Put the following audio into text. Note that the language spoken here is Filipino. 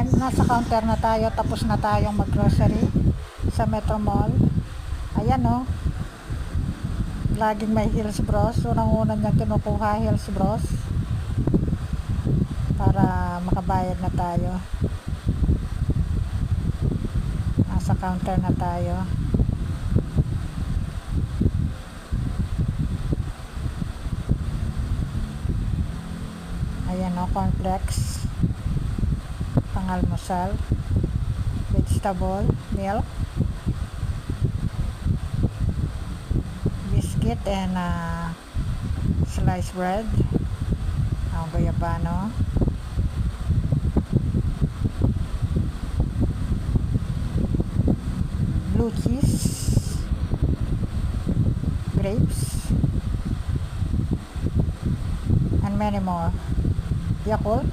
And nasa counter na tayo, tapos na tayong mag-grocery sa Metro Mall. Ayan o. Laging may Hills Bros. Unang-una niyang kinukuha Hills Bros. Para makabayad na tayo. Nasa counter na tayo. Ayan o, cornflakes, pangalmusal, vegetable, milk, biscuit, and sliced bread, guyabano, blue cheese, grapes, and many more. Yakult,